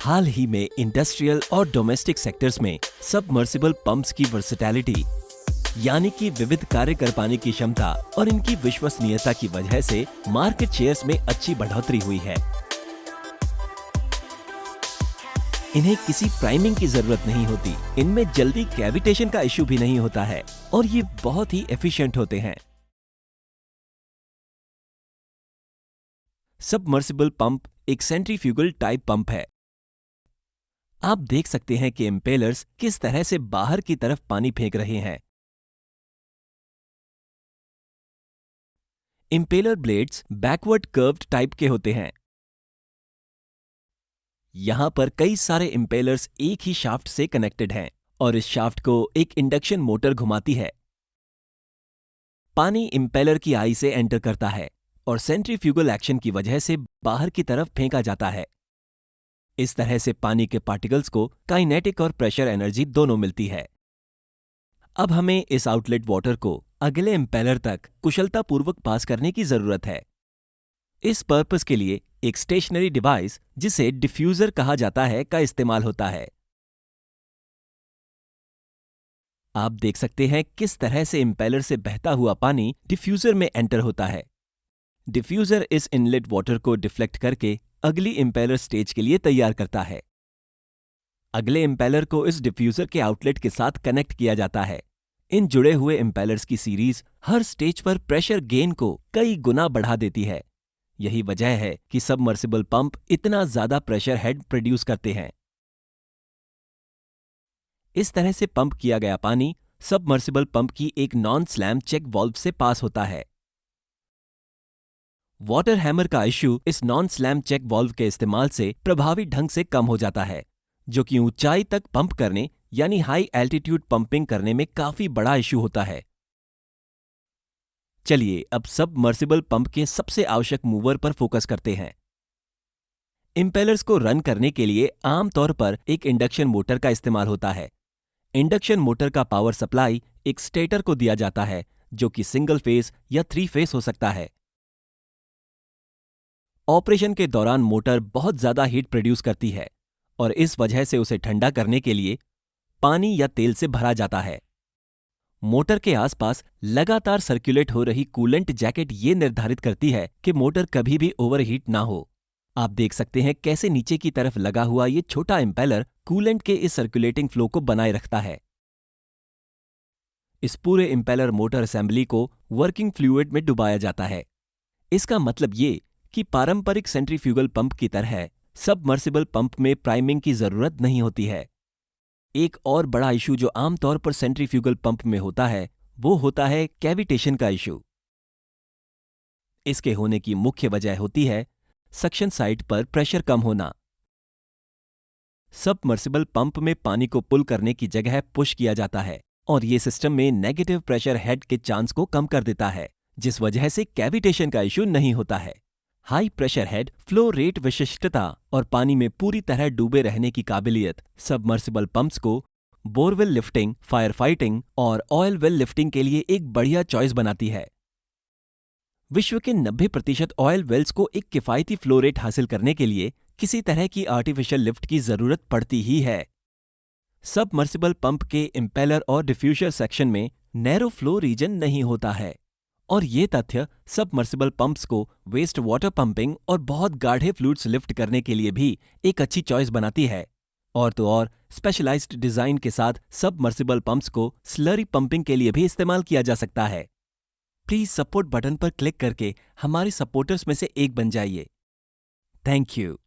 हाल ही में इंडस्ट्रियल और domestic sectors में सबमर्सिबल पंप्स की वर्सेटैलिटी यानी कि विविध कार्य कर पाने की क्षमता और इनकी विश्वसनीयता की वजह से मार्केट शेयर्स में अच्छी बढ़ोतरी हुई है। इन्हें किसी प्राइमिंग की जरूरत नहीं होती, इनमें जल्दी कैविटेशन का इश्यू भी नहीं होता है और ये बहुत ही एफिशिएंट होते हैं। सबमर्सिबल पंप एक सेंट्रीफ्यूगल टाइप पंप है। आप देख सकते हैं कि इम्पेलर्स किस तरह से बाहर की तरफ पानी फेंक रहे हैं। Impeller blades backward curved type के होते हैं। यहां पर कई सारे इम्पेलर्स एक ही शाफ्ट से कनेक्टेड हैं और इस शाफ्ट को एक इंडक्शन मोटर घुमाती है। पानी इम्पेलर की आई से एंटर करता है और सेंट्रीफ्यूगल एक्शन की वजह से बाहर की तरफ फेंका जाता है। इस तरह से पानी के पार्टिकल्स को काइनेटिक और प्रेशर एनर्जी दोनों मिलती है। अब हमें इस आउटलेट वाटर को अगले इम्पेलर तक कुशलतापूर्वक पास करने की जरूरत है। इस पर्पस के लिए एक स्टेशनरी डिवाइस जिसे डिफ्यूजर कहा जाता है का इस्तेमाल होता है। आप देख सकते हैं किस तरह से इम्पेलर से बहता हुआ पानी डिफ्यूजर में एंटर होता है। डिफ्यूजर इस इनलेट वाटर को डिफ्लेक्ट करके अगली इम्पेलर स्टेज के लिए तैयार करता है। अगले इम्पेलर को इस डिफ्यूजर के आउटलेट के साथ कनेक्ट किया जाता है। इन जुड़े हुए इम्पेलर्स की सीरीज हर स्टेज पर प्रेशर गेन को कई गुना बढ़ा देती है। यही वजह है कि सबमर्सिबल पंप इतना ज्यादा प्रेशर हेड प्रोड्यूस करते हैं। इस तरह से पंप किया गया पानी सबमर्सिबल पंप की एक नॉन स्लैम चेक वाल्व से पास होता है। वाटर हैमर का इश्यू इस नॉन स्लैम चेक वाल्व के इस्तेमाल से प्रभावी ढंग से कम हो जाता है, जो कि ऊंचाई तक पंप करने यानी हाई एल्टीट्यूड पंपिंग करने में काफी बड़ा इश्यू होता है। चलिए अब सबमर्सिबल पंप के सबसे आवश्यक मूवर पर फोकस करते हैं। इम्पेलर्स को रन करने के लिए आमतौर पर एक इंडक्शन मोटर का इस्तेमाल होता है। इंडक्शन मोटर का पावर सप्लाई एक स्टेटर को दिया जाता है, जो कि सिंगल फेस या 3 फेस हो सकता है। ऑपरेशन के दौरान मोटर बहुत ज्यादा हीट प्रोड्यूस करती है और इस वजह से उसे ठंडा करने के लिए पानी या तेल से भरा जाता है। मोटर के आसपास लगातार सर्कुलेट हो रही कूलेंट जैकेट ये निर्धारित करती है कि मोटर कभी भी ओवरहीट ना हो। आप देख सकते हैं कैसे नीचे की तरफ लगा हुआ ये छोटा इम्पेलर कूलेंट के इस सर्कुलेटिंग फ्लो को बनाए रखता है। इस पूरे इम्पेलर मोटर असेंबली को वर्किंग फ्लूइड में डुबाया जाता है। इसका मतलब ये कि पारंपरिक सेंट्रीफ्यूगल पंप की तरह सबमर्सिबल पंप में प्राइमिंग की जरूरत नहीं होती है। एक और बड़ा इशू जो आमतौर पर सेंट्रीफ्यूगल पंप में होता है वो होता है कैविटेशन का इशू। इसके होने की मुख्य वजह होती है सक्शन साइड पर प्रेशर कम होना। सबमर्सिबल पंप में पानी को पुल करने की जगह पुश किया जाता है और ये सिस्टम में नेगेटिव प्रेशर हेड के चांस को कम कर देता है, जिस वजह से कैविटेशन का इशू नहीं होता है। High pressure head, flow rate विशिष्टता और पानी में पूरी तरह डूबे रहने की काबिलियत सबमर्सिबल पंप्स को बोरवेल लिफ्टिंग, फायर फाइटिंग और ऑयल वेल लिफ्टिंग के लिए एक बढ़िया चॉइस बनाती है। विश्व के 90% ऑयल वेल्स को एक किफायती फ्लो रेट हासिल करने के लिए किसी तरह की आर्टिफिशियल लिफ्ट की जरूरत पड़ती ही है। सबमर्सिबल पंप के इम्पेलर और डिफ्यूजर सेक्शन में नैरो फ्लो रीजन नहीं होता है और ये तथ्य सबमर्सिबल पंप्स को वेस्ट वाटर पंपिंग और बहुत गाढ़े फ्लूइड्स लिफ्ट करने के लिए भी एक अच्छी चॉइस बनाती है। और तो और स्पेशलाइज्ड डिजाइन के साथ सबमर्सिबल पंप्स को स्लरी पंपिंग के लिए भी इस्तेमाल किया जा सकता है। प्लीज सपोर्ट बटन पर क्लिक करके हमारे सपोर्टर्स में से एक बन जाइए। Thank you.